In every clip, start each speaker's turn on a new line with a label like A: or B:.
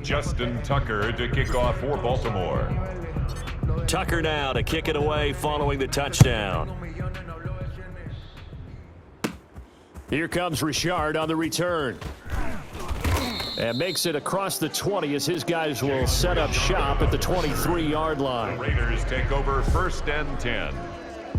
A: Justin Tucker to kick off for Baltimore.
B: Tucker now to kick it away following the touchdown. Here comes Richard on the return. And makes it across the 20 as his guys will set up shop at the 23-yard line.
A: The Raiders take over 1st and 10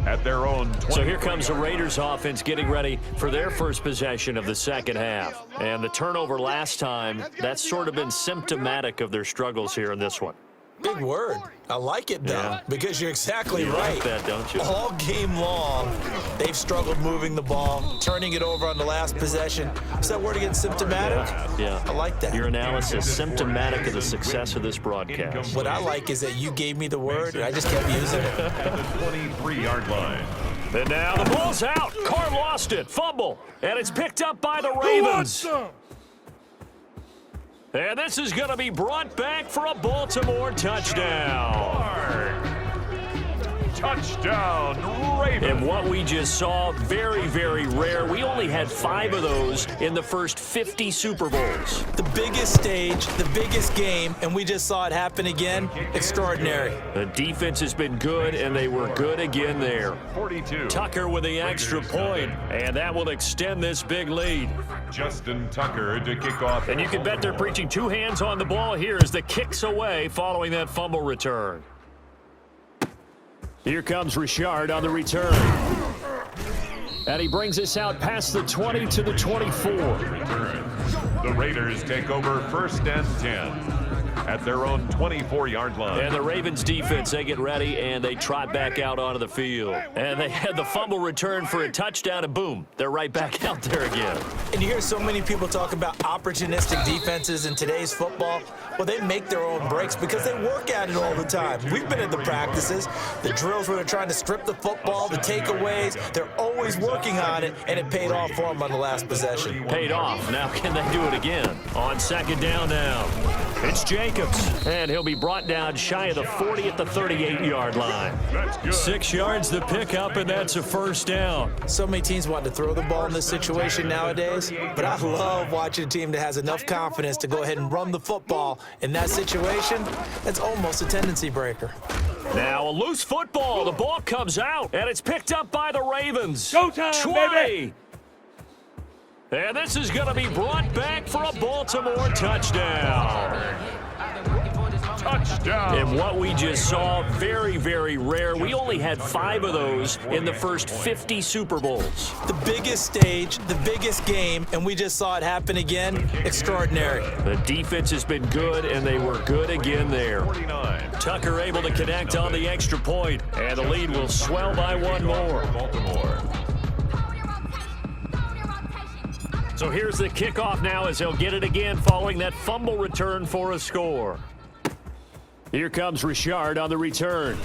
A: at their own 20.
B: So here comes the Raiders offense getting ready for their first possession of the second half. And the turnover last time, that's sort of been symptomatic of their struggles here in this one.
C: Big word. I like it, though, because you're exactly right.
B: Like that, don't you?
C: All game long, they've struggled moving the ball, turning it over on the last possession. Is that word again, symptomatic?
B: Yeah.
C: I like that.
B: Your analysis, symptomatic of the success of this broadcast.
C: What I like is that you gave me the word, and I just kept using it.
A: At the 23-yard line.
B: And now the ball's out. Carr lost it. Fumble. And it's picked up by the Ravens. And this is going to be brought back for a Baltimore touchdown.
A: Touchdown, Ravens.
B: And what we just saw, very, very rare. We only had 5 of those in the first 50 Super Bowls.
C: The biggest stage, the biggest game, and we just saw it happen again. Extraordinary.
B: The defense has been good, and they were good again there.
A: 42.
B: Tucker with the extra point, and that will extend this big lead.
A: Justin Tucker to kick off.
B: And you can bet they're preaching 2 hands on the ball here as the kick's away following that fumble return. Here comes Richard on the return. And he brings us out past the 20 to the 24.
A: The Raiders take over 1st and 10 at their own 24-yard line.
B: And the Ravens defense, they get ready, and they trot back out onto the field. And they had the fumble return for a touchdown, and boom, they're right back out there again.
C: And you hear so many people talk about opportunistic defenses in today's football. Well, they make their own breaks because they work at it all the time. We've been at the practices, the drills where they're trying to strip the football, the takeaways. They're always working on it, and it paid off for them on the last possession.
B: Paid off. Now can they do it again? On 2nd down now. It's Jacobs, and he'll be brought down shy of the 40 at the 38-yard line. 6 yards the pickup, and that's a 1st down.
C: So many teams want to throw the ball in this situation nowadays, but I love watching a team that has enough confidence to go ahead and run the football. In that situation, that's almost a tendency breaker.
B: Now a loose football. The ball comes out, and it's picked up by the Ravens.
D: Go time, baby!
B: And this is going to be brought back for a Baltimore touchdown.
A: Touchdown.
B: And what we just saw, very, very rare. We only had 5 of those in the first 50 Super Bowls.
C: The biggest stage, the biggest game, and we just saw it happen again. Extraordinary.
B: The defense has been good, and they were good again there.
A: 49.
B: Tucker able to connect on the extra point, and the lead will swell by 1 more.
A: Baltimore.
B: So here's the kickoff now as they'll get it again following that fumble return for a score. Here comes Richard on the return.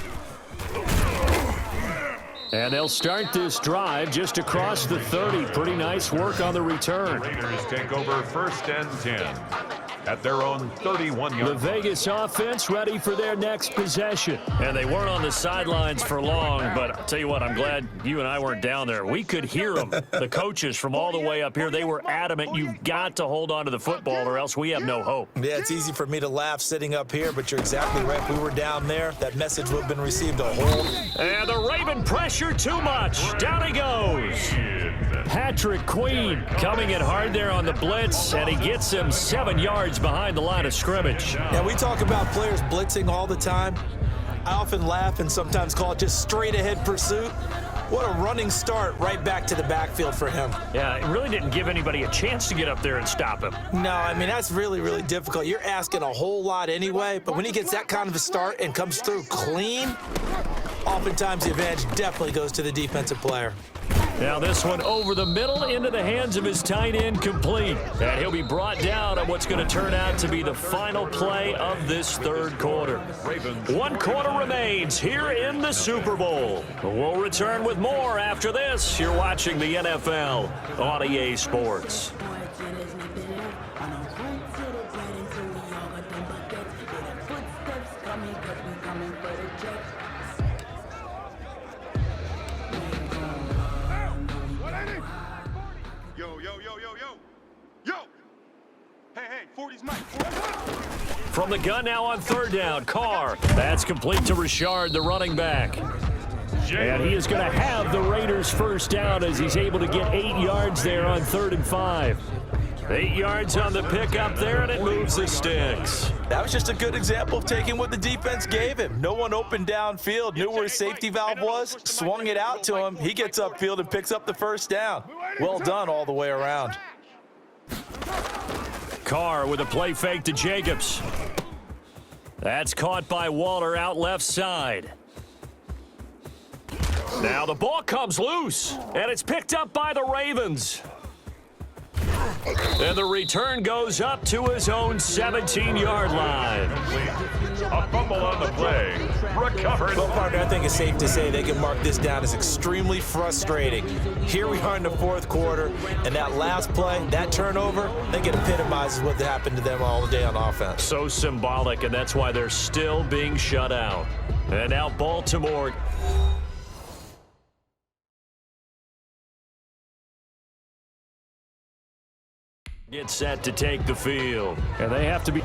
B: And they'll start this drive just across the 30. Pretty nice work on the return.
A: Raiders take over 1st and 10 at their own 31-yard.
B: The Vegas offense ready for their next possession. And they weren't on the sidelines for long, but I'll tell you what, I'm glad you and I weren't down there. We could hear them, the coaches from all the way up here. They were adamant, you've got to hold on to the football or else we have no hope.
C: Yeah, it's easy for me to laugh sitting up here, but you're exactly right. If we were down there, that message would have been received a whole.
B: And the Raven pressure too much. Down he goes. Patrick Queen coming in hard there on the blitz, and he gets him 7 yards behind the line of scrimmage.
C: Now, we talk about players blitzing all the time. I often laugh and sometimes call it just straight-ahead pursuit. What a running start right back to the backfield for him.
B: Yeah, it really didn't give anybody a chance to get up there and stop him.
C: No, I mean, that's really, really difficult. You're asking a whole lot anyway, but when he gets that kind of a start and comes through clean, oftentimes the advantage definitely goes to the defensive player.
B: Now this one over the middle into the hands of his tight end, complete. And he'll be brought down on what's going to turn out to be the final play of this 3rd quarter. 1 quarter remains here in the Super Bowl. We'll return with more after this. You're watching the NFL on EA Sports.
D: Yo. Hey, 40's Mike.
B: From the gun now on third down, Carr. That's complete to Richard, the running back. And he is going to have the Raiders first down as he's able to get 8 yards there on 3rd and 5. 8 yards on the pickup there, and it moves the sticks.
C: That was just a good example of taking what the defense gave him. No one opened downfield, knew where his safety valve was, swung it out to him. He gets upfield and picks up the first down. Well done all the way around.
B: Carr with a play fake to Jacobs. That's caught by Waller out left side. Now the ball comes loose, and it's picked up by the Ravens. And the return goes up to his own 17-yard line.
A: A fumble on the play. Recovered.
C: Well, partner, I think it's safe to say they can mark this down as extremely frustrating. Here we are in the 4th quarter, and that last play, that turnover, I think it epitomizes what happened to them all day on offense.
B: So symbolic, and that's why they're still being shut out. And now Baltimore. Get set to take the field. And they have to be...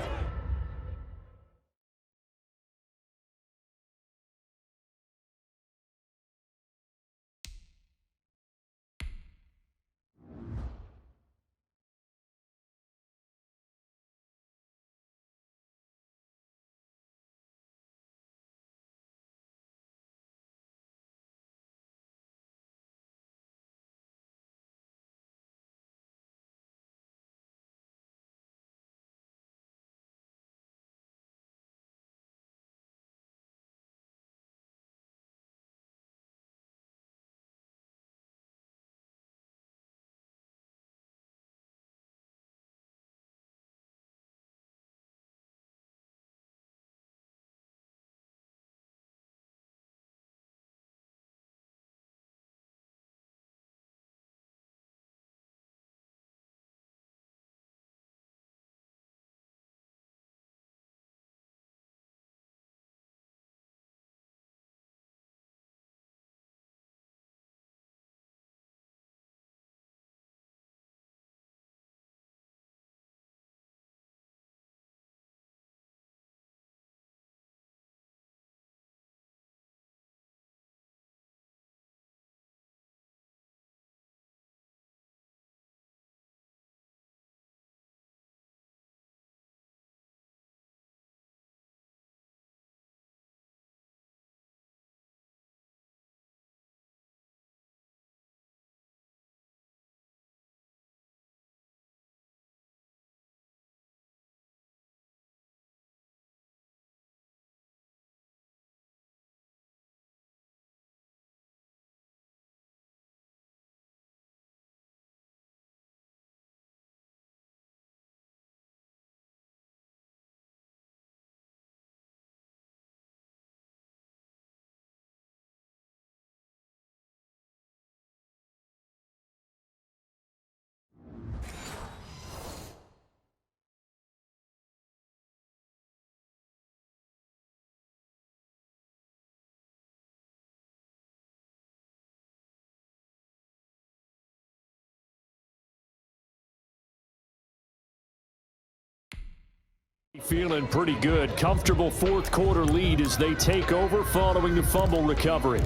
B: Feeling pretty good. Comfortable 4th quarter lead as they take over following the fumble recovery.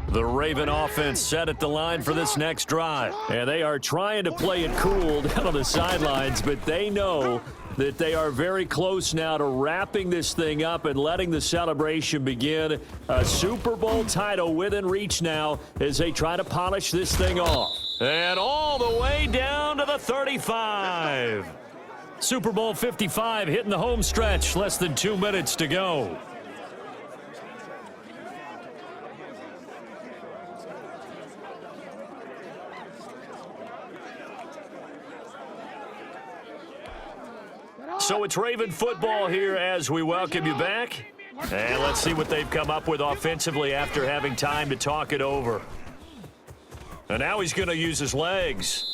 B: The Raven offense set at the line for this next drive. And they are trying to play it cool down on the sidelines, but they know that they are very close now to wrapping this thing up and letting the celebration begin. A Super Bowl title within reach now as they try to polish this thing off. And all the way down to the 35. Super Bowl 55 hitting the home stretch. Less than 2 minutes to go. So it's Raven football here as we welcome you back. And let's see what they've come up with offensively after having time to talk it over. And now he's going to use his legs.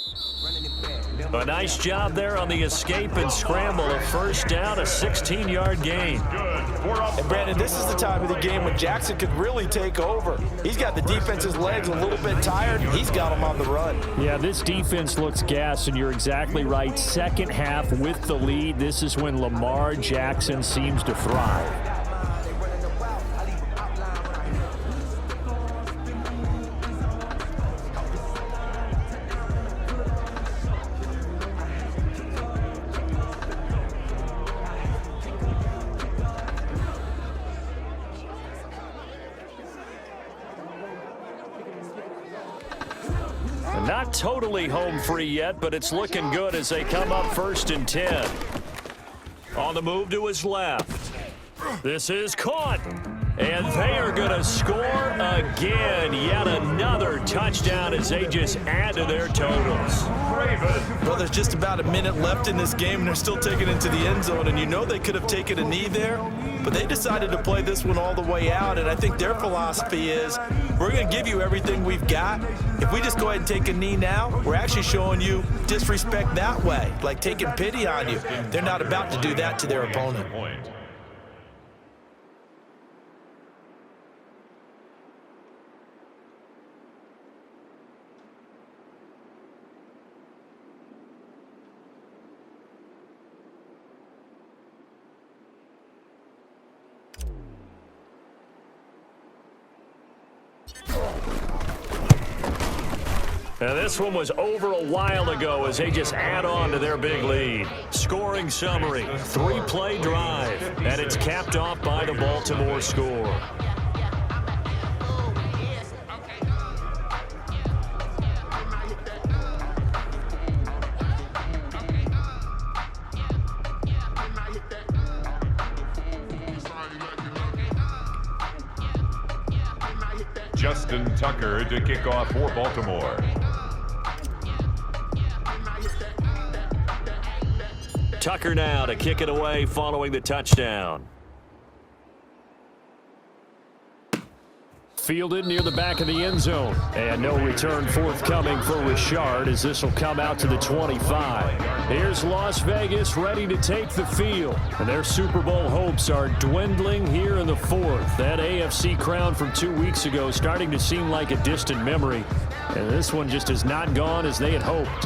B: A nice job there on the escape and scramble. A first down, a 16-yard gain.
C: And Brandon, this is the time of the game when Jackson could really take over. He's got the defense's legs a little bit tired. He's got them on the run.
B: Yeah, this defense looks gassed, and you're exactly right. Second half with the lead, this is when Lamar Jackson seems to thrive. Not totally home free yet, but it's looking good as they come up 1st and 10. On the move to his left. This is caught. And they are going to score again. Yet another touchdown as they just add to their totals.
C: Well, there's just about a minute left in this game, and they're still taking it into the end zone. And you know they could have taken a knee there, but they decided to play this one all the way out. And I think their philosophy is, we're going to give you everything we've got. If we just go ahead and take a knee now, we're actually showing you disrespect that way, like taking pity on you. They're not about to do that to their opponent.
B: Now this one was over a while ago as they just add on to their big lead. Scoring summary, 3-play drive, and it's capped off by the Baltimore score.
A: Justin Tucker to kick off for Baltimore.
B: Tucker now to kick it away following the touchdown. Fielded near the back of the end zone. And no return forthcoming for Richard as this will come out to the 25. Here's Las Vegas ready to take the field. And their Super Bowl hopes are dwindling here in the 4th. That AFC crown from 2 weeks ago starting to seem like a distant memory. And this one just has not gone as they had hoped.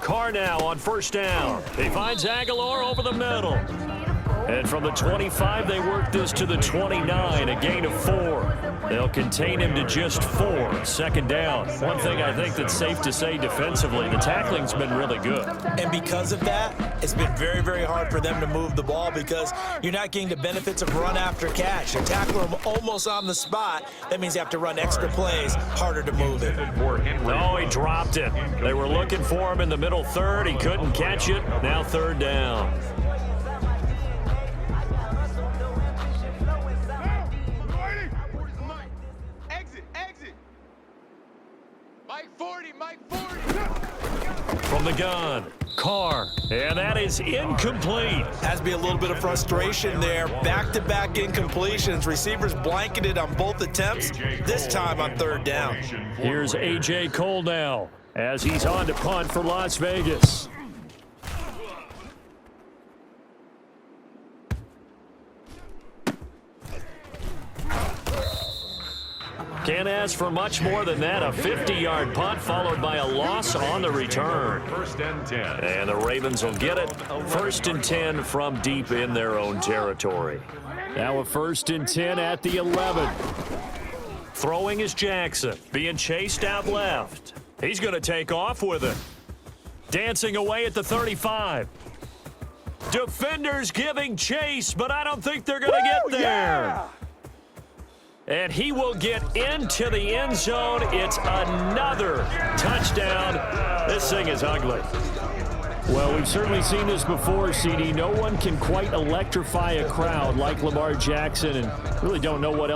B: Carr now on first down. He finds Aguilar over the middle. And from the 25, they work this to the 29, a gain of 4. They'll contain him to just 4. Second down. One thing I think that's safe to say defensively, the tackling's been really good.
C: And because of that, it's been very, very hard for them to move the ball because you're not getting the benefits of run after catch. You're tackling them almost on the spot. That means you have to run extra plays, harder to move it.
B: Oh, he dropped it. They were looking for him in the middle third. He couldn't catch it. Now third down. From the gun, Carr, and that is incomplete.
C: Has to be a little bit of frustration there. Back-to-back incompletions. Receivers blanketed on both attempts, this time on third down.
B: Here's A.J. Cole now as he's on to punt for Las Vegas. Can't ask for much more than that. A 50-yard punt followed by a loss on the return.
A: 1st and 10.
B: And the Ravens will get it. 1st and 10 from deep in their own territory. Now a 1st and 10 at the 11. Throwing is Jackson. Being chased out left. He's going to take off with it. Dancing away at the 35. Defenders giving chase, but I don't think they're going to get there. Yeah! And he will get into the end zone. It's another touchdown. This thing is ugly. Well, we've certainly seen this before, CD. No one can quite electrify a crowd like Lamar Jackson, and really don't know what else.